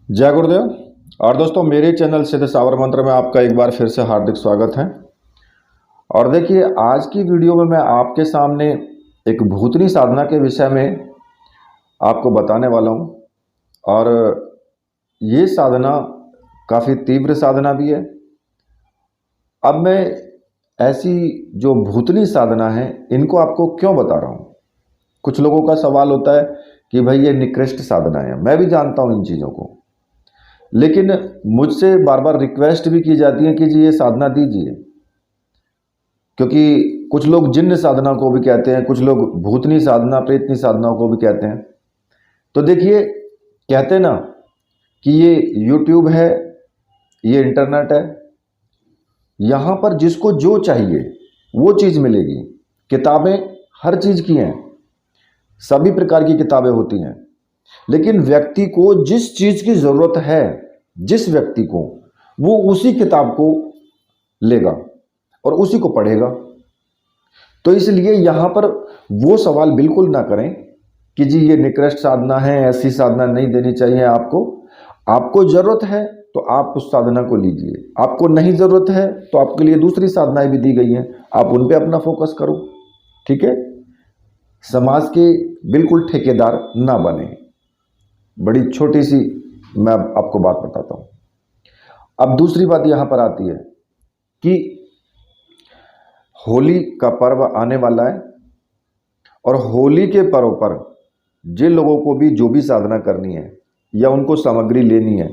जय गुरुदेव। और दोस्तों, मेरे चैनल सिद्ध सावर मंत्र में आपका एक बार फिर से हार्दिक स्वागत है। और देखिए, आज की वीडियो में मैं आपके सामने एक भूतनी साधना के विषय में आपको बताने वाला हूँ। और ये साधना काफ़ी तीव्र साधना भी है। अब मैं ऐसी जो भूतनी साधना है इनको आपको क्यों बता रहा हूँ। कुछ लोगों का सवाल होता है कि भाई ये निकृष्ट साधना है। मैं भी जानता हूँ इन चीज़ों को, लेकिन मुझसे बार बार रिक्वेस्ट भी की जाती है कि जी ये साधना दीजिए, क्योंकि कुछ लोग जिन्न साधना को भी कहते हैं, कुछ लोग भूतनी साधना प्रेतनी साधना को भी कहते हैं। तो देखिए, कहते हैं ना कि ये यूट्यूब है, ये इंटरनेट है, यहाँ पर जिसको जो चाहिए वो चीज़ मिलेगी। किताबें हर चीज़ की हैं, सभी प्रकार की किताबें होती हैं, लेकिन व्यक्ति को जिस चीज़ की ज़रूरत है, जिस व्यक्ति को, वो उसी किताब को लेगा और उसी को पढ़ेगा। तो इसलिए यहाँ पर वो सवाल बिल्कुल ना करें कि जी ये निकृष्ट साधना है, ऐसी साधना नहीं देनी चाहिए आपको। आपको ज़रूरत है तो आप उस साधना को लीजिए, आपको नहीं ज़रूरत है तो आपके लिए दूसरी साधनाएं भी दी गई हैं, आप उन पे अपना फोकस करो। ठीक है, समाज के बिल्कुल ठेकेदार ना बने। बड़ी छोटी सी मैं आपको बात बताता हूँ। अब दूसरी बात यहाँ पर आती है कि होली का पर्व आने वाला है, और होली के पर्व पर जिन लोगों को भी जो भी साधना करनी है या उनको सामग्री लेनी है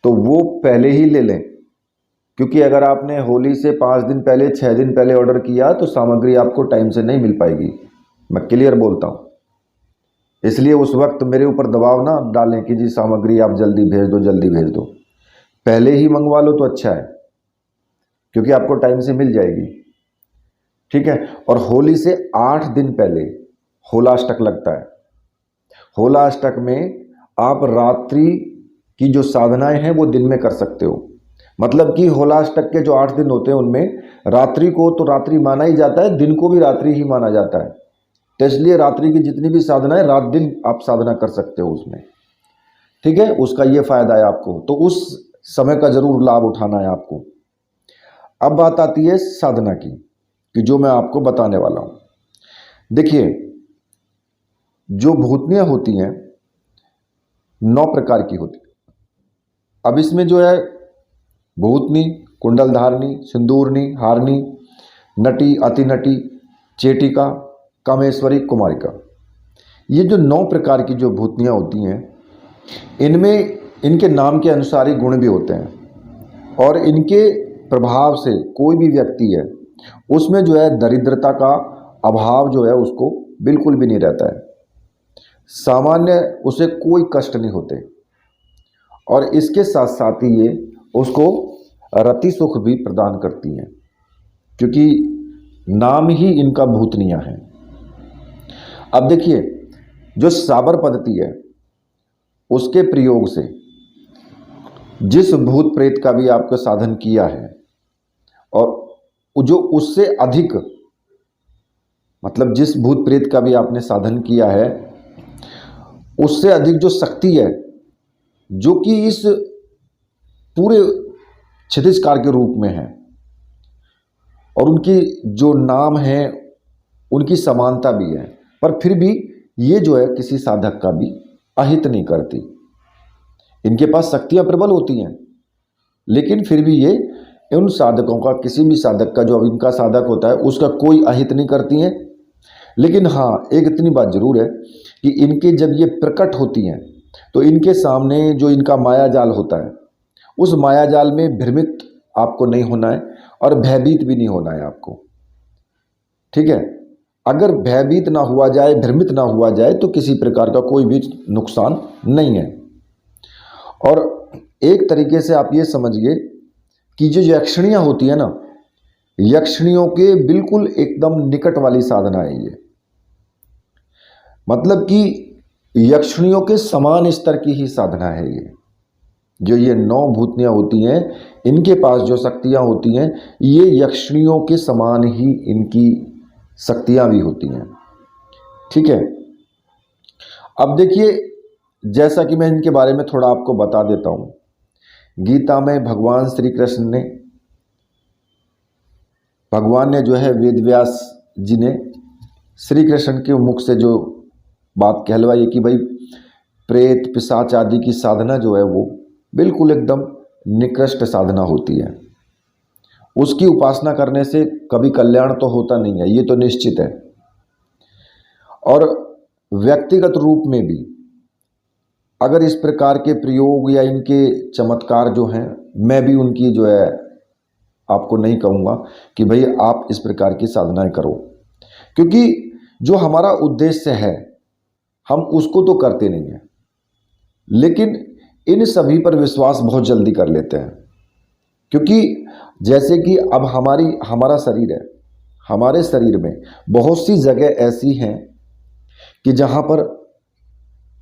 तो वो पहले ही ले लें, क्योंकि अगर आपने होली से 5 दिन पहले 6 दिन पहले ऑर्डर किया तो सामग्री आपको टाइम से नहीं मिल पाएगी। मैं क्लियर बोलता हूँ, इसलिए उस वक्त मेरे ऊपर दबाव ना डालें कि जी सामग्री आप जल्दी भेज दो, जल्दी भेज दो। पहले ही मंगवा लो तो अच्छा है, क्योंकि आपको टाइम से मिल जाएगी। ठीक है, और होली से 8 दिन पहले होलाष्टक लगता है। होलाष्टक में आप रात्रि की जो साधनाएं हैं वो दिन में कर सकते हो। मतलब कि होलाष्टक के जो 8 दिन होते हैं उनमें रात्रि को तो रात्रि माना ही जाता है, दिन को भी रात्रि ही माना जाता है। तो इसलिए रात्रि की जितनी भी साधना है, रात दिन आप साधना कर सकते हो उसमें। ठीक है, उसका ये फायदा है आपको, तो उस समय का जरूर लाभ उठाना है आपको। अब बात आती है साधना की, कि जो मैं आपको बताने वाला हूं। देखिए, जो भूतनियां होती हैं 9 प्रकार की होती है। अब इसमें जो है भूतनी, कुंडलधारणी, सिंदूरनी, हारनी, नटी, अतिनटी, चेटिका, कामेश्वरी, कुमारिका, ये जो 9 प्रकार की जो भूतनियां होती हैं, इनमें इनके नाम के अनुसार ही गुण भी होते हैं, और इनके प्रभाव से कोई भी व्यक्ति है उसमें जो है दरिद्रता का अभाव जो है उसको बिल्कुल भी नहीं रहता है। सामान्य उसे कोई कष्ट नहीं होते, और इसके साथ साथ ही ये उसको रति सुख भी प्रदान करती हैं, क्योंकि नाम ही इनका भूतनिया है। अब देखिए, जो साबर पद्धति है उसके प्रयोग से जिस भूत प्रेत का भी आपको साधन किया है, और जो उससे अधिक, मतलब जिस भूत प्रेत का भी आपने साधन किया है उससे अधिक जो शक्ति है, जो कि इस पूरे क्षितिजकार के रूप में है, और उनकी जो नाम है उनकी समानता भी है, पर फिर भी ये जो है किसी साधक का भी अहित नहीं करती। इनके पास शक्तियां प्रबल होती हैं, लेकिन फिर भी ये उन साधकों का, किसी भी साधक का जो इनका साधक होता है उसका कोई अहित नहीं करती हैं। लेकिन हाँ, एक इतनी बात जरूर है कि इनके जब ये प्रकट होती हैं तो इनके सामने जो इनका माया जाल होता है, उस माया जाल में भ्रमित आपको नहीं होना है, और भयभीत भी नहीं होना है आपको। ठीक है, अगर भयभीत ना हुआ जाए, भ्रमित ना हुआ जाए तो किसी प्रकार का कोई भी नुकसान नहीं है। और एक तरीके से आप ये समझिए कि जो यक्षिणियाँ होती है ना, यक्षिणियों के बिल्कुल एकदम निकट वाली साधना है ये। मतलब कि यक्षिणियों के समान स्तर की ही साधना है ये। जो ये 9 भूतनियाँ होती हैं, इनके पास जो शक्तियाँ होती हैं, ये यक्षिणियों के समान ही इनकी शक्तियाँ भी होती हैं। ठीक है, अब देखिए, जैसा कि मैं इनके बारे में थोड़ा आपको बता देता हूँ। गीता में भगवान ने जो है वेद व्यास जी ने श्री कृष्ण के मुख से जो बात कहलवाई कि भाई प्रेत पिशाच आदि की साधना जो है वो बिल्कुल एकदम निकृष्ट साधना होती है। उसकी उपासना करने से कभी कल्याण तो होता नहीं है, ये तो निश्चित है। और व्यक्तिगत रूप में भी अगर इस प्रकार के प्रयोग या इनके चमत्कार जो हैं, मैं भी उनकी जो है आपको नहीं कहूँगा कि भाई आप इस प्रकार की साधनाएं करो, क्योंकि जो हमारा उद्देश्य है हम उसको तो करते नहीं हैं, लेकिन इन सभी पर विश्वास बहुत जल्दी कर लेते हैं। क्योंकि जैसे कि अब हमारा शरीर है, हमारे शरीर में बहुत सी जगह ऐसी हैं कि जहाँ पर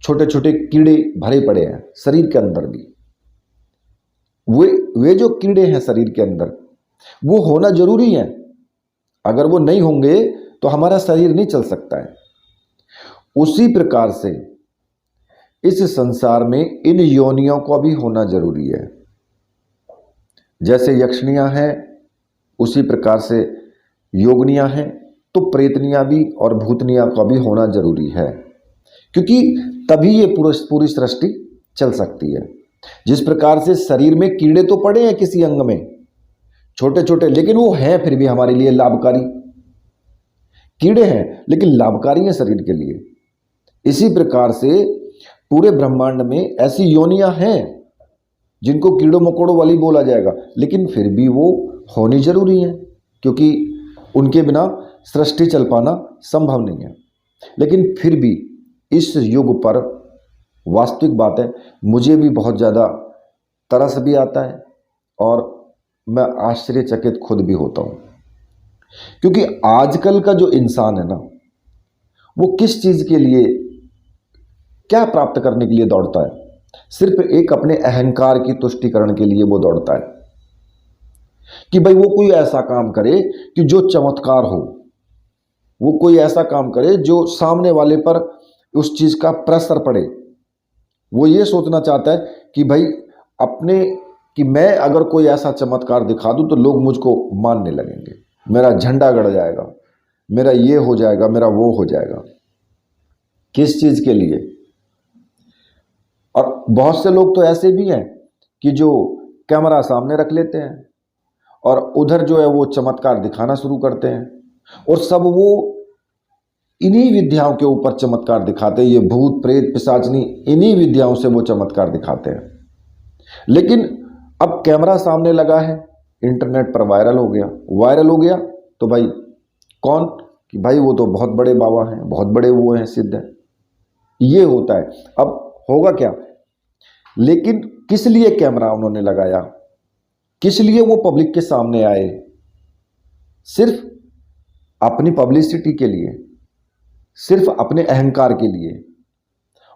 छोटे छोटे कीड़े भरे पड़े हैं शरीर के अंदर भी। वे जो कीड़े हैं शरीर के अंदर वो होना जरूरी है। अगर वो नहीं होंगे तो हमारा शरीर नहीं चल सकता है। उसी प्रकार से इस संसार में इन योनियों का भी होना जरूरी है। जैसे यक्षिणियां हैं उसी प्रकार से योगनियां हैं, तो प्रेतनियां भी और भूतनियां का भी होना जरूरी है, क्योंकि तभी ये पूरी सृष्टि चल सकती है। जिस प्रकार से शरीर में कीड़े तो पड़े हैं किसी अंग में छोटे छोटे, लेकिन वो हैं फिर भी हमारे लिए लाभकारी। कीड़े हैं लेकिन लाभकारी हैं शरीर के लिए। इसी प्रकार से पूरे ब्रह्मांड में ऐसी योनियां हैं जिनको कीड़ों मकोड़ों वाली बोला जाएगा, लेकिन फिर भी वो होनी जरूरी है, क्योंकि उनके बिना सृष्टि चल पाना संभव नहीं है। लेकिन फिर भी इस युग पर वास्तविक बात है, मुझे भी बहुत ज़्यादा तरस भी आता है और मैं आश्चर्यचकित खुद भी होता हूँ। क्योंकि आजकल का जो इंसान है ना, वो किस चीज़ के लिए, क्या प्राप्त करने के लिए दौड़ता है? सिर्फ एक अपने अहंकार की तुष्टिकरण के लिए वो दौड़ता है कि भाई वो कोई ऐसा काम करे कि जो चमत्कार हो, वो कोई ऐसा काम करे जो सामने वाले पर उस चीज़ का प्रसर पड़े। वो ये सोचना चाहता है कि भाई कि मैं अगर कोई ऐसा चमत्कार दिखा दूं तो लोग मुझको मानने लगेंगे, मेरा झंडा गड़ जाएगा, मेरा ये हो जाएगा, मेरा वो हो जाएगा। किस चीज़ के लिए? और बहुत से लोग तो ऐसे भी हैं कि जो कैमरा सामने रख लेते हैं और उधर जो है वो चमत्कार दिखाना शुरू करते हैं, और सब वो इन्हीं विद्याओं के ऊपर चमत्कार दिखाते हैं। ये भूत प्रेत पिशाचनी, इन्हीं विद्याओं से वो चमत्कार दिखाते हैं। लेकिन अब कैमरा सामने लगा है, इंटरनेट पर वायरल हो गया तो भाई कौन कि भाई वो तो बहुत बड़े बाबा हैं, बहुत बड़े वो हैं, सिद्ध हैं, ये होता है। अब होगा क्या? लेकिन किस लिए कैमरा उन्होंने लगाया, किस लिए वो पब्लिक के सामने आए? सिर्फ अपनी पब्लिसिटी के लिए, सिर्फ अपने अहंकार के लिए।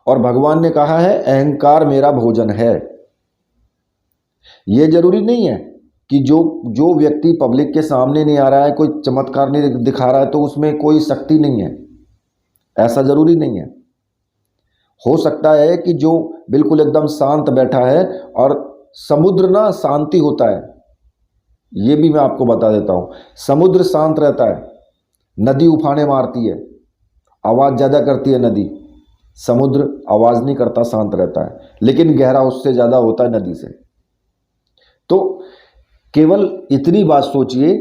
और भगवान ने कहा है अहंकार मेरा भोजन है। ये जरूरी नहीं है कि जो व्यक्ति पब्लिक के सामने नहीं आ रहा है, कोई चमत्कार नहीं दिखा रहा है, तो उसमें कोई शक्ति नहीं है, ऐसा जरूरी नहीं है। हो सकता है कि जो बिल्कुल एकदम शांत बैठा है, और समुद्र ना शांति होता है, ये भी मैं आपको बता देता हूँ। समुद्र शांत रहता है, नदी उफाने मारती है, आवाज़ ज़्यादा करती है नदी, समुद्र आवाज़ नहीं करता, शांत रहता है, लेकिन गहरा उससे ज़्यादा होता है नदी से। तो केवल इतनी बात सोचिए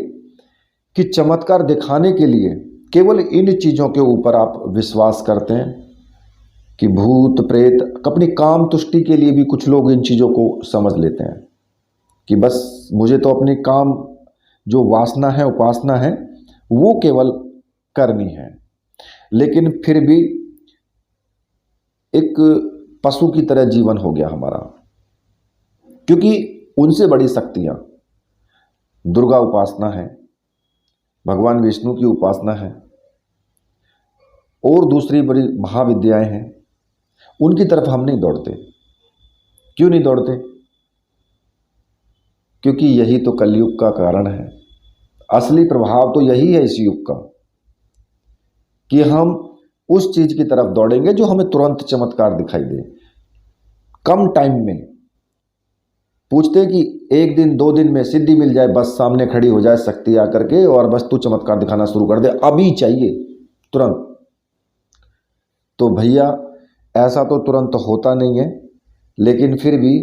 कि चमत्कार दिखाने के लिए केवल इन चीज़ों के ऊपर आप विश्वास करते हैं कि भूत प्रेत, अपनी काम तुष्टि के लिए भी कुछ लोग इन चीज़ों को समझ लेते हैं कि बस मुझे तो अपनी काम जो वासना है, उपासना है, वो केवल करनी है। लेकिन फिर भी एक पशु की तरह जीवन हो गया हमारा, क्योंकि उनसे बड़ी शक्तियाँ दुर्गा उपासना है, भगवान विष्णु की उपासना है, और दूसरी बड़ी महाविद्याएं हैं, उनकी तरफ हम नहीं दौड़ते। क्यों नहीं दौड़ते? क्योंकि यही तो कलयुग का कारण है। असली प्रभाव तो यही है इस युग का कि हम उस चीज़ की तरफ दौड़ेंगे जो हमें तुरंत चमत्कार दिखाई दे, कम टाइम में। पूछते हैं कि एक दिन 2 दिन में सिद्धि मिल जाए, बस सामने खड़ी हो जाए शक्ति आकर के और बस तू चमत्कार दिखाना शुरू कर दे, अभी चाहिए तुरंत। तो भैया ऐसा तो तुरंत होता नहीं है, लेकिन फिर भी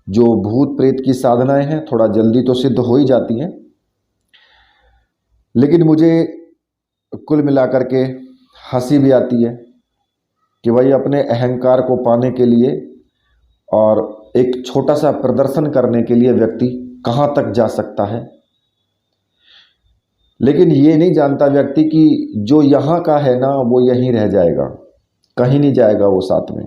जो भूत प्रेत की साधनाएं हैं थोड़ा जल्दी तो सिद्ध हो ही जाती हैं। लेकिन मुझे कुल मिलाकर के हंसी भी आती है कि भाई अपने अहंकार को पाने के लिए और एक छोटा सा प्रदर्शन करने के लिए व्यक्ति कहाँ तक जा सकता है। लेकिन ये नहीं जानता व्यक्ति कि जो यहाँ का है ना वो यहीं रह जाएगा, कहीं नहीं जाएगा वो साथ में।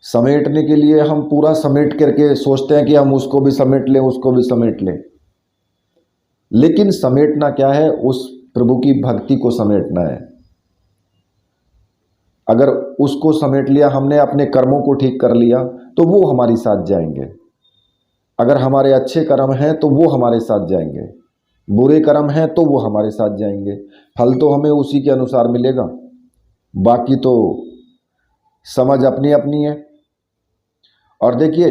समेटने के लिए हम पूरा समेट करके सोचते हैं कि हम उसको भी समेट लें, उसको भी समेट लें, लेकिन समेटना क्या है, उस प्रभु की भक्ति को समेटना है। अगर उसको समेट लिया हमने, अपने कर्मों को ठीक कर लिया, तो वो हमारे साथ जाएंगे। अगर हमारे अच्छे कर्म हैं तो वो हमारे साथ जाएंगे, बुरे कर्म हैं तो वो हमारे साथ जाएंगे। फल तो हमें उसी के अनुसार मिलेगा, बाकी तो समझ अपनी अपनी है। और देखिए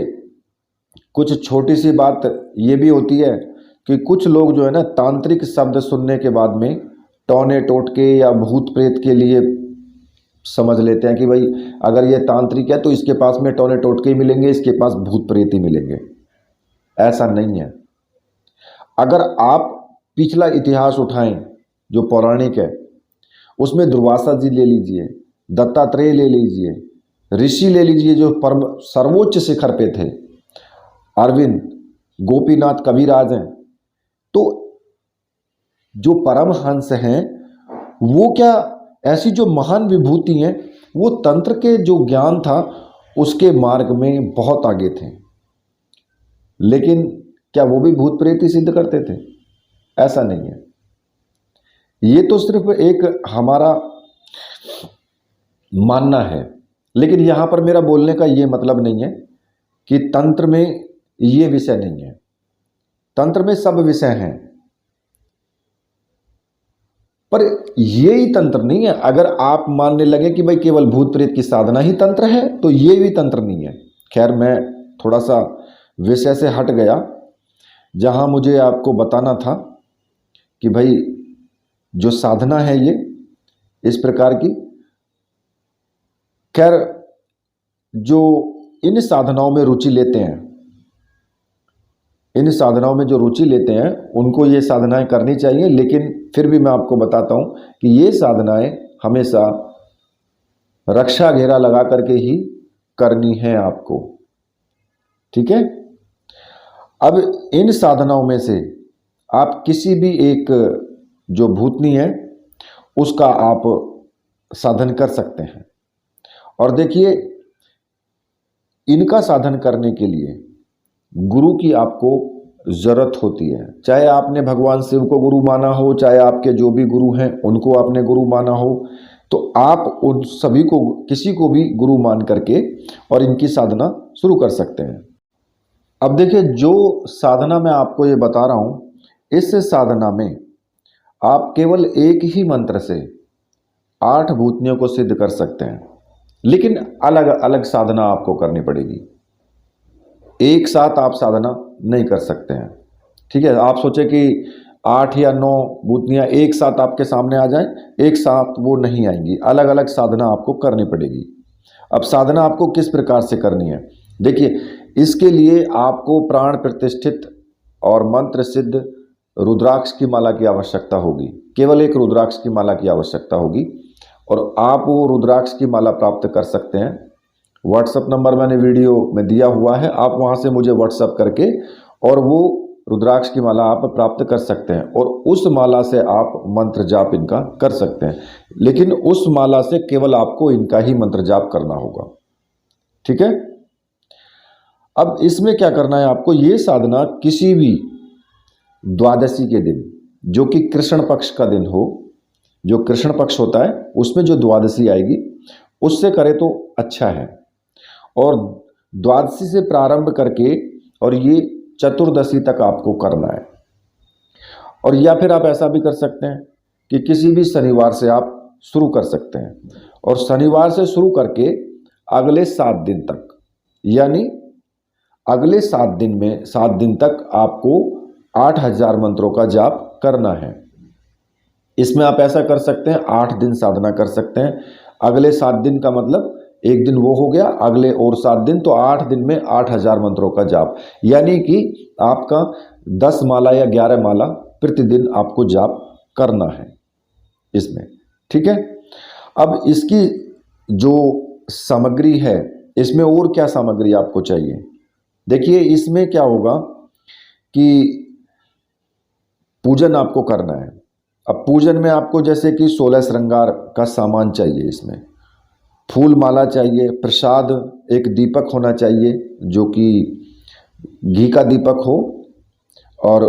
कुछ छोटी सी बात ये भी होती है कि कुछ लोग जो है ना तांत्रिक शब्द सुनने के बाद में टौने टोटके या भूत प्रेत के लिए समझ लेते हैं कि भाई अगर ये तांत्रिक है तो इसके पास में टौने टोटके ही मिलेंगे, इसके पास भूत प्रेत ही मिलेंगे। ऐसा नहीं है। अगर आप पिछला इतिहास उठाएं जो पौराणिक है, उसमें दुर्वासा जी ले लीजिए, दत्तात्रेय ले लीजिए, ऋषि ले लीजिए जो परम सर्वोच्च शिखर पे थे, अरविंद, गोपीनाथ, कविराज हैं, तो जो परमहंस हैं वो क्या ऐसी जो महान विभूति हैं, वो तंत्र के जो ज्ञान था उसके मार्ग में बहुत आगे थे। लेकिन क्या वो भी भूत प्रेत ही सिद्ध करते थे? ऐसा नहीं है। ये तो सिर्फ एक हमारा मानना है। लेकिन यहां पर मेरा बोलने का ये मतलब नहीं है कि तंत्र में ये विषय नहीं है। तंत्र में सब विषय हैं, पर ये ही तंत्र नहीं है। अगर आप मानने लगे कि भाई केवल भूत प्रेत की साधना ही तंत्र है, तो ये भी तंत्र नहीं है। खैर, मैं थोड़ा सा विषय से हट गया। जहां मुझे आपको बताना था कि भाई जो साधना है ये इस प्रकार की, खैर जो इन साधनाओं में रुचि लेते हैं, इन साधनाओं में जो रुचि लेते हैं उनको ये साधनाएं करनी चाहिए। लेकिन फिर भी मैं आपको बताता हूं कि ये साधनाएं हमेशा रक्षा घेरा लगा करके ही करनी है आपको, ठीक है। अब इन साधनाओं में से आप किसी भी एक जो भूतनी है उसका आप साधन कर सकते हैं। और देखिए, इनका साधन करने के लिए गुरु की आपको जरूरत होती है। चाहे आपने भगवान शिव को गुरु माना हो, चाहे आपके जो भी गुरु हैं उनको आपने गुरु माना हो, तो आप उन सभी को, किसी को भी गुरु मान करके और इनकी साधना शुरू कर सकते हैं। अब देखिए, जो साधना मैं आपको ये बता रहा हूं, इस साधना में आप केवल एक ही मंत्र से 8 भूतनियों को सिद्ध कर सकते हैं। लेकिन अलग अलग साधना आपको करनी पड़ेगी, एक साथ आप साधना नहीं कर सकते हैं, ठीक है। आप सोचे कि 8 या 9 भूतनियाँ एक साथ आपके सामने आ जाएं, एक साथ वो नहीं आएंगी, अलग अलग साधना आपको करनी पड़ेगी। अब साधना आपको किस प्रकार से करनी है, देखिए, इसके लिए आपको प्राण प्रतिष्ठित और मंत्र सिद्ध रुद्राक्ष की माला की आवश्यकता होगी। केवल एक रुद्राक्ष की माला की आवश्यकता होगी और आप वो रुद्राक्ष की माला प्राप्त कर सकते हैं। व्हाट्सएप नंबर मैंने वीडियो में दिया हुआ है, आप वहां से मुझे व्हाट्सएप करके और वो रुद्राक्ष की माला आप प्राप्त कर सकते हैं और उस माला से आप मंत्र जाप इनका कर सकते हैं। लेकिन उस माला से केवल आपको इनका ही मंत्र जाप करना होगा, ठीक है। अब इसमें क्या करना है आपको, ये साधना किसी भी द्वादशी के दिन, जो कि कृष्ण पक्ष का दिन हो, जो कृष्ण पक्ष होता है उसमें जो द्वादशी आएगी उससे करे तो अच्छा है। और द्वादशी से प्रारंभ करके और ये चतुर्दशी तक आपको करना है। और या फिर आप ऐसा भी कर सकते हैं कि किसी भी शनिवार से आप शुरू कर सकते हैं और शनिवार से शुरू करके अगले 7 दिन तक, यानी अगले 7 दिन तक आपको 8000 मंत्रों का जाप करना है। इसमें आप ऐसा कर सकते हैं, 8 दिन साधना कर सकते हैं। अगले 7 दिन का मतलब एक दिन वो हो गया, अगले और 7 दिन, तो 8 दिन में 8000 मंत्रों का जाप, यानी कि आपका 10 माला या 11 माला प्रतिदिन आपको जाप करना है इसमें। ठीक है। अब इसकी जो सामग्री है, इसमें और क्या सामग्री आपको चाहिए? देखिए, इसमें क्या होगा कि पूजन आपको करना है। अब पूजन में आपको जैसे कि 16 श्रृंगार का सामान चाहिए, इसमें फूल माला चाहिए, प्रसाद, एक दीपक होना चाहिए जो कि घी का दीपक हो, और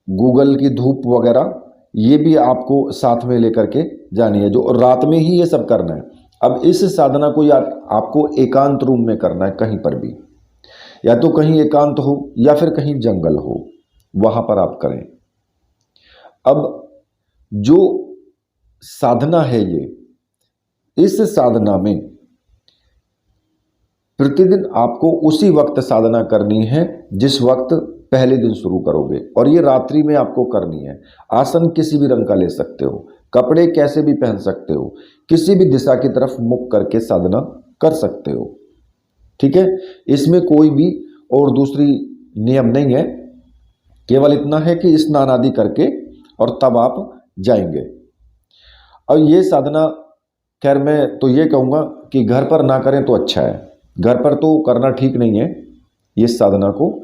गूगल की धूप वगैरह, ये भी आपको साथ में लेकर के जानी है, जो रात में ही ये सब करना है। अब इस साधना को आपको एकांत रूम में करना है, कहीं पर भी, या तो कहीं एकांत हो या फिर कहीं जंगल हो, वहां पर आप करें। अब जो साधना है ये, इस साधना में प्रतिदिन आपको उसी वक्त साधना करनी है जिस वक्त पहले दिन शुरू करोगे, और ये रात्रि में आपको करनी है। आसन किसी भी रंग का ले सकते हो, कपड़े कैसे भी पहन सकते हो, किसी भी दिशा की तरफ मुख करके साधना कर सकते हो। ठीक है। इसमें कोई भी और दूसरी नियम नहीं है, केवल इतना है कि स्नान आदि करके और तब आप जाएंगे। और ये साधना, खैर मैं तो ये कहूँगा कि घर पर ना करें तो अच्छा है, घर पर तो करना ठीक नहीं है इस साधना को।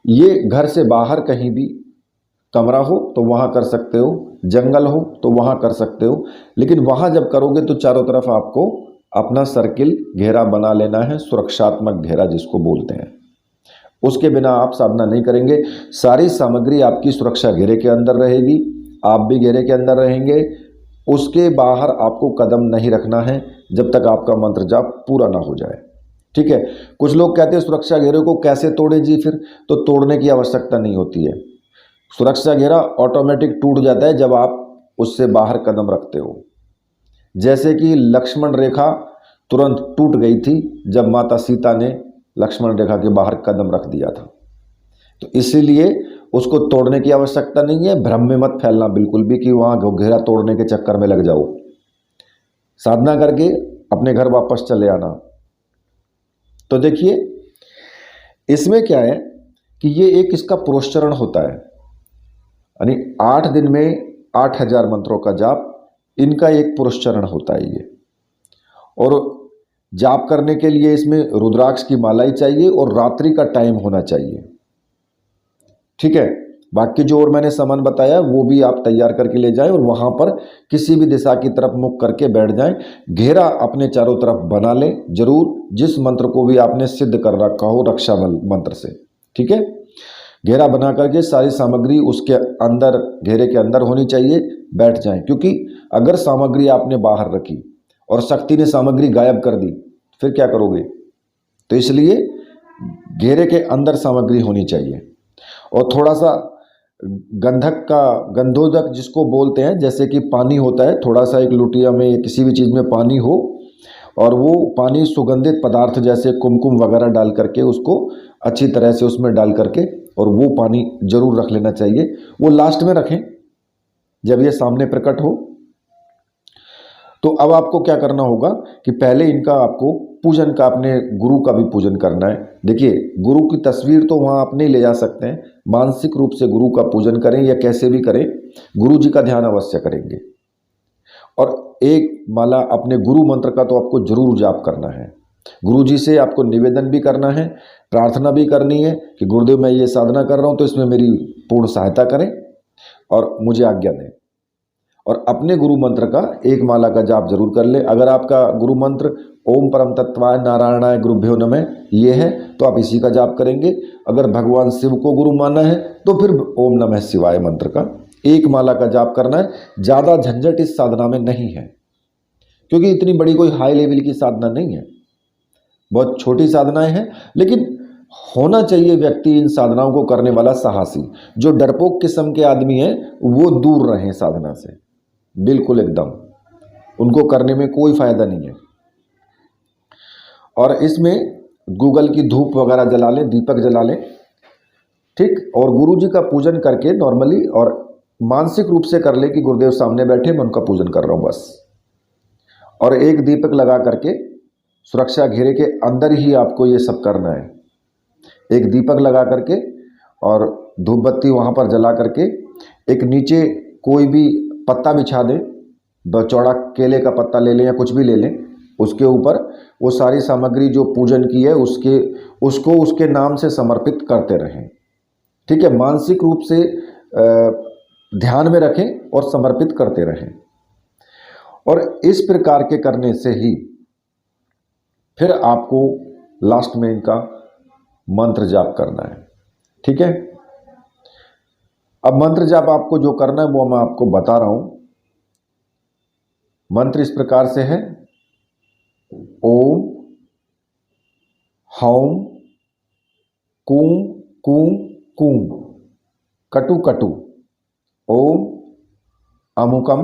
ये घर से बाहर कहीं भी कमरा हो तो वहाँ कर सकते हो, जंगल हो तो वहाँ कर सकते हो, लेकिन वहाँ जब करोगे तो चारों तरफ आपको अपना सर्किल घेरा बना लेना है, सुरक्षात्मक घेरा जिसको बोलते हैं। उसके बिना आप साधना नहीं करेंगे। सारी सामग्री आपकी सुरक्षा घेरे के अंदर रहेगी, आप भी घेरे के अंदर रहेंगे। उसके बाहर आपको कदम नहीं रखना है जब तक आपका मंत्र जाप पूरा ना हो जाए। ठीक है। कुछ लोग कहते हैं सुरक्षा घेरे को कैसे तोड़े जी, फिर तो तोड़ने की आवश्यकता नहीं होती है। सुरक्षा घेरा ऑटोमेटिक टूट जाता है जब आप उससे बाहर कदम रखते हो। जैसे कि लक्ष्मण रेखा तुरंत टूट गई थी जब माता सीता ने लक्ष्मण रेखा के बाहर कदम रख दिया था। तो इसीलिए उसको तोड़ने की आवश्यकता नहीं है। भ्रम में मत फैलना बिल्कुल भी कि वहाँ घेरा तोड़ने के चक्कर में लग जाओ। साधना करके अपने घर वापस चले आना। तो देखिए, इसमें क्या है कि ये एक इसका पुरस्चरण होता है, यानी 8 दिन में 8000 मंत्रों का जाप, इनका एक पुरस्चरण होता है ये। और जाप करने के लिए इसमें रुद्राक्ष की माला चाहिए और रात्रि का टाइम होना चाहिए। ठीक है। बाकी जो और मैंने सामान बताया वो भी आप तैयार करके ले जाएं और वहां पर किसी भी दिशा की तरफ मुख करके बैठ जाएं। घेरा अपने चारों तरफ बना लें जरूर, जिस मंत्र को भी आपने सिद्ध कर रखा हो रक्षा मंत्र से। ठीक है। घेरा बना करके सारी सामग्री उसके अंदर, घेरे के अंदर होनी चाहिए, बैठ जाएं। क्योंकि अगर सामग्री आपने बाहर रखी और शक्ति ने सामग्री गायब कर दी, फिर क्या करोगे? तो इसलिए घेरे के अंदर सामग्री होनी चाहिए। और थोड़ा सा गंधक का, गंधोदक जिसको बोलते हैं, जैसे कि पानी होता है, थोड़ा सा एक लुटिया में किसी भी चीज़ में पानी हो, और वो पानी सुगंधित पदार्थ जैसे कुमकुम वगैरह डाल करके उसको अच्छी तरह से उसमें डाल करके, और वो पानी जरूर रख लेना चाहिए। वो लास्ट में रखें जब ये सामने प्रकट हो। तो अब आपको क्या करना होगा कि पहले इनका आपको पूजन का, अपने गुरु का भी पूजन करना है। देखिए, गुरु की तस्वीर तो वहाँ आप नहीं ले जा सकते हैं, मानसिक रूप से गुरु का पूजन करें या कैसे भी करें, गुरु जी का ध्यान अवश्य करेंगे। और एक माला अपने गुरु मंत्र का तो आपको जरूर जाप करना है। गुरु जी से आपको निवेदन भी करना है, प्रार्थना भी करनी है कि गुरुदेव मैं ये साधना कर रहा हूँ तो इसमें मेरी पूर्ण सहायता करें और मुझे आज्ञा दें। और अपने गुरु मंत्र का एक माला का जाप जरूर कर ले। अगर आपका गुरु मंत्र ओम परम तत्वाय नारायणाय गुरुभ्यो नमः ये है तो आप इसी का जाप करेंगे। अगर भगवान शिव को गुरु मानना है तो फिर ओम नमः शिवाय मंत्र का एक माला का जाप करना है। ज़्यादा झंझट इस साधना में नहीं है, क्योंकि इतनी बड़ी कोई हाई लेवल की साधना नहीं है, बहुत छोटी साधनाएं हैं। लेकिन होना चाहिए व्यक्ति इन साधनाओं को करने वाला साहसी। जो डरपोक किस्म के आदमी हैं वो दूर रहें साधना से, बिल्कुल एकदम, उनको करने में कोई फायदा नहीं है। और इसमें गूगल की धूप वगैरह जला लें, दीपक जला लें, ठीक। और गुरु जी का पूजन करके नॉर्मली और मानसिक रूप से कर ले कि गुरुदेव सामने बैठे, मैं उनका पूजन कर रहा हूँ बस। और एक दीपक लगा करके सुरक्षा घेरे के अंदर ही आपको ये सब करना है। एक दीपक लगा करके और धूप बत्ती वहाँ पर जला करके एक नीचे कोई भी पत्ता बिछा दें, चौड़ा केले का पत्ता ले लें या कुछ भी ले लें, उसके ऊपर वो सारी सामग्री जो पूजन की है उसको उसके नाम से समर्पित करते रहें, ठीक है। मानसिक रूप से ध्यान में रखें और समर्पित करते रहें। और इस प्रकार के करने से ही फिर आपको लास्ट में इनका मंत्र जाप करना है, ठीक है। अब मंत्र जाप आपको जो करना है वो मैं आपको बता रहा हूं। मंत्र इस प्रकार से है, ओम हौम कूम कूम कूम कटु कटु ओम अमुकम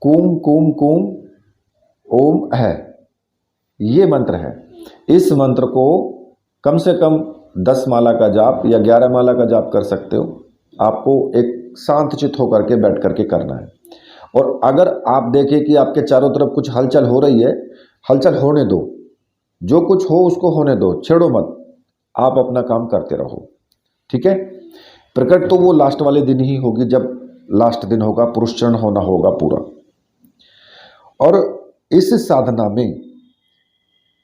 कूम कूम कूम ओम है। ये मंत्र है। इस मंत्र को कम से कम 10 माला का जाप या 11 माला का जाप कर सकते हो। आपको एक शांत चित्त होकर के बैठ करके करना है। और अगर आप देखें कि आपके चारों तरफ कुछ हलचल हो रही है, हलचल होने दो, जो कुछ हो उसको होने दो, छेड़ो मत, आप अपना काम करते रहो, ठीक है। प्रकट तो वो लास्ट वाले दिन ही होगी, जब लास्ट दिन होगा, पुरुषचरण होना होगा पूरा। और इस साधना में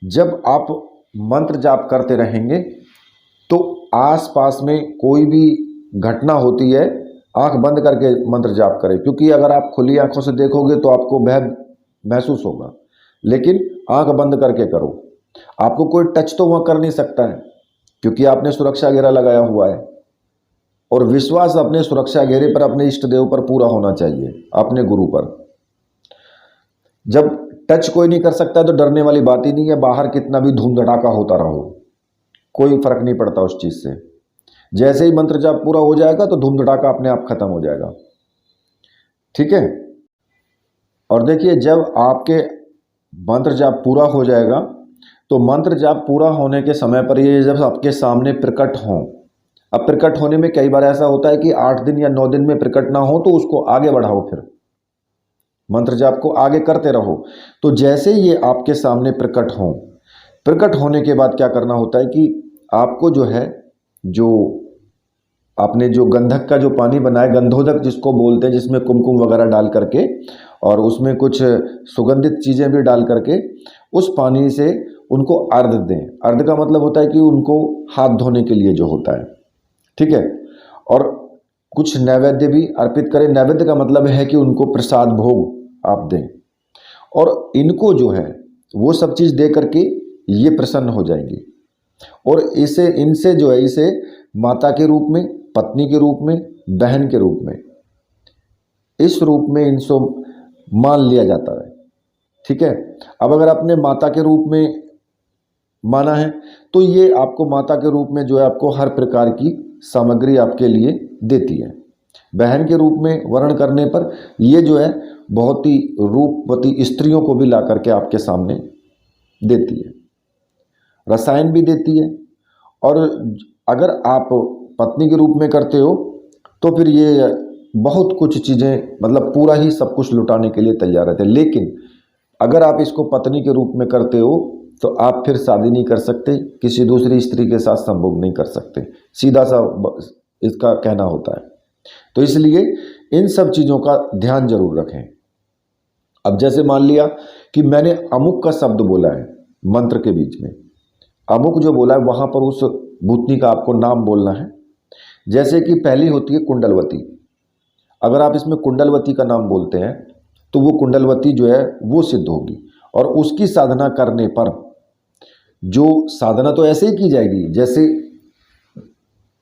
जब आप मंत्र जाप करते रहेंगे तो आसपास में कोई भी घटना होती है, आंख बंद करके मंत्र जाप करें, क्योंकि अगर आप खुली आंखों से देखोगे तो आपको भय महसूस होगा, लेकिन आंख बंद करके करो। आपको कोई टच तो वहाँ कर नहीं सकता है, क्योंकि आपने सुरक्षा घेरा लगाया हुआ है। और विश्वास अपने सुरक्षा घेरे पर, अपने इष्ट देव पर पूरा होना चाहिए, अपने गुरु पर। जब टच कोई नहीं कर सकता तो डरने वाली बात ही नहीं है। बाहर कितना भी धूम धड़ाका होता रहो, कोई फर्क नहीं पड़ता उस चीज़ से। जैसे ही मंत्र जाप पूरा हो जाएगा तो धूम धड़ाका अपने आप खत्म हो जाएगा, ठीक है। और देखिए, जब आपके मंत्र जाप पूरा हो जाएगा तो मंत्र जाप पूरा होने के समय पर ये जब आपके सामने प्रकट हों, अब प्रकट होने में कई बार ऐसा होता है कि 8 दिन या 9 दिन में प्रकट ना हो, तो उसको आगे बढ़ाओ, फिर मंत्र जाप को आगे करते रहो। तो जैसे ये आपके सामने प्रकट हों, प्रकट होने के बाद क्या करना होता है कि आपको जो है, जो आपने जो गंधक का जो पानी बनाया, गंधोदक जिसको बोलते हैं, जिसमें कुमकुम वगैरह डाल करके और उसमें कुछ सुगंधित चीज़ें भी डाल करके, उस पानी से उनको अर्घ दें। अर्घ का मतलब होता है कि उनको हाथ धोने के लिए जो होता है, ठीक है। और कुछ नैवेद्य भी अर्पित करें। नैवेद्य का मतलब है कि उनको प्रसाद भोग आप दें, और इनको जो है वो सब चीज़ दे करके ये प्रसन्न हो जाएंगी। और इनसे जो है, इसे माता के रूप में, पत्नी के रूप में, बहन के रूप में, इस रूप में इनको मान लिया जाता है, ठीक है। अब अगर आपने माता के रूप में माना है तो ये आपको माता के रूप में जो है आपको हर प्रकार की सामग्री आपके लिए देती है। बहन के रूप में वर्ण करने पर ये जो है बहुत ही रूपवती स्त्रियों को भी ला करके आपके सामने देती है, रसायन भी देती है। और अगर आप पत्नी के रूप में करते हो तो फिर ये बहुत कुछ चीज़ें, मतलब पूरा ही सब कुछ लुटाने के लिए तैयार रहते हैं। लेकिन अगर आप इसको पत्नी के रूप में करते हो तो आप फिर शादी नहीं कर सकते, किसी दूसरी स्त्री के साथ संभोग नहीं कर सकते, सीधा सा इसका कहना होता है। तो इसलिए इन सब चीज़ों का ध्यान जरूर रखें। अब जैसे मान लिया कि मैंने अमुक का शब्द बोला है मंत्र के बीच में, अमुक जो बोला है वहाँ पर उस भूतनी का आपको नाम बोलना है। जैसे कि पहली होती है कुंडलवती, अगर आप इसमें कुंडलवती का नाम बोलते हैं तो वो कुंडलवती जो है वो सिद्ध होगी। और उसकी साधना करने पर जो साधना तो ऐसे ही की जाएगी जैसे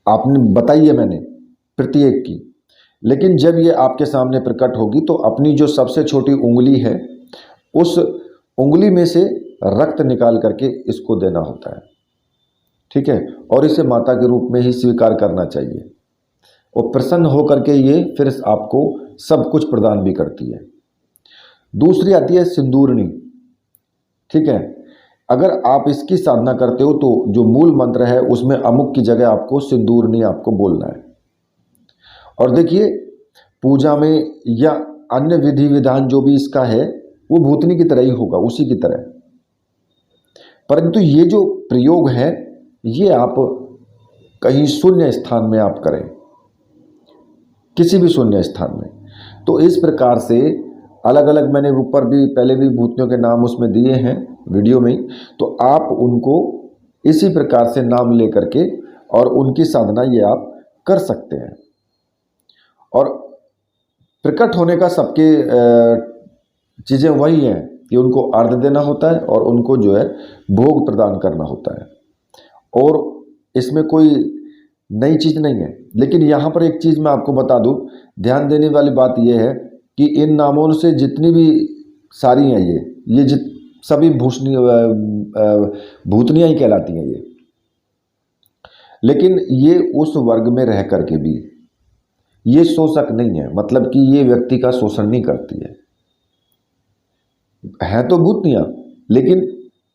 आपने बताई है मैंने प्रत्येक की, लेकिन जब ये आपके सामने प्रकट होगी तो अपनी जो सबसे छोटी उंगली है उस उंगली में से रक्त निकाल करके इसको देना होता है, ठीक है। और इसे माता के रूप में ही स्वीकार करना चाहिए, और प्रसन्न होकर के ये फिर आपको सब कुछ प्रदान भी करती है। दूसरी आती है सिंदूरनी, ठीक है। अगर आप इसकी साधना करते हो तो जो मूल मंत्र है उसमें अमुक की जगह आपको सिंदूर नहीं आपको बोलना है। और देखिए, पूजा में या अन्य विधि विधान जो भी इसका है वो भूतनी की तरह ही होगा, उसी की तरह। परंतु ये जो प्रयोग है ये आप कहीं शून्य स्थान में आप करें, किसी भी शून्य स्थान में। तो इस प्रकार से अलग अलग मैंने ऊपर भी पहले भी भूतनियों के नाम उसमें दिए हैं वीडियो में ही, तो आप उनको इसी प्रकार से नाम ले करके और उनकी साधना ये आप कर सकते हैं। और प्रकट होने का सबके चीज़ें वही हैं कि उनको अर्घ देना होता है और उनको जो है भोग प्रदान करना होता है, और इसमें कोई नई चीज़ नहीं है। लेकिन यहाँ पर एक चीज़ मैं आपको बता दूँ, ध्यान देने वाली बात यह है कि इन नामों से जितनी भी सारी हैं ये सभी भूतनियाँ ही कहलाती हैं ये। लेकिन ये उस वर्ग में रह करके भी ये शोषक नहीं है, मतलब कि ये व्यक्ति का शोषण नहीं करती है तो भूतनियाँ, लेकिन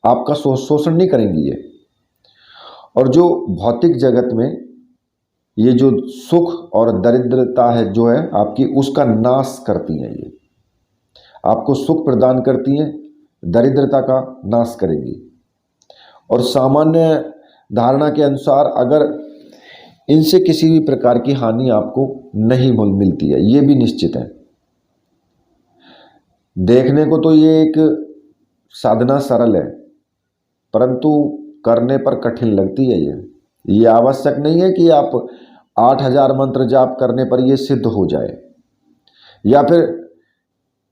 आपका शोषण नहीं करेंगी ये। और जो भौतिक जगत में ये जो सुख और दरिद्रता है जो है आपकी, उसका नाश करती हैं ये। आपको सुख प्रदान करती हैं, दरिद्रता का नाश करेंगी। और सामान्य धारणा के अनुसार अगर इनसे किसी भी प्रकार की हानि आपको नहीं मिलती है, ये भी निश्चित है। देखने को तो ये एक साधना सरल है, परंतु करने पर कठिन लगती है ये आवश्यक नहीं है कि आप 8000 मंत्र जाप करने पर ये सिद्ध हो जाए, या फिर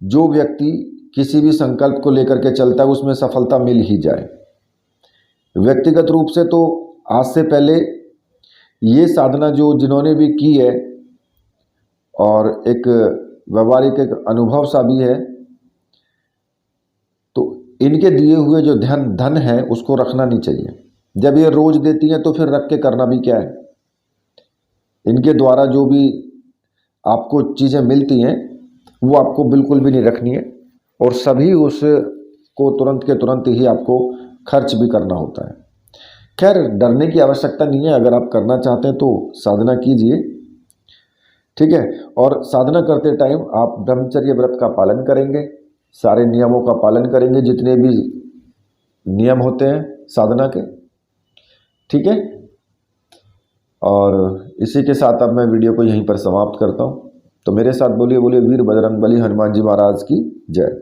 जो व्यक्ति किसी भी संकल्प को लेकर के चलता है उसमें सफलता मिल ही जाए। व्यक्तिगत रूप से तो आज से पहले ये साधना जो जिन्होंने भी की है, और एक व्यवहारिक एक अनुभव सा भी है, तो इनके दिए हुए जो धन है उसको रखना नहीं चाहिए। जब ये रोज देती हैं तो फिर रख के करना भी क्या है। इनके द्वारा जो भी आपको चीज़ें मिलती हैं वो आपको बिल्कुल भी नहीं रखनी है, और सभी उसको तुरंत के तुरंत ही आपको खर्च भी करना होता है। खैर, डरने की आवश्यकता नहीं है। अगर आप करना चाहते हैं तो साधना कीजिए, ठीक है। और साधना करते टाइम आप ब्रह्मचर्य व्रत का पालन करेंगे, सारे नियमों का पालन करेंगे, जितने भी नियम होते हैं साधना के, ठीक है। और इसी के साथ अब मैं वीडियो को यहीं पर समाप्त करता हूँ। तो मेरे साथ बोलिए वीर बजरंगबली हनुमान जी महाराज की जय।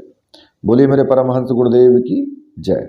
बोलिए मेरे परमहंस गुरुदेव की जय।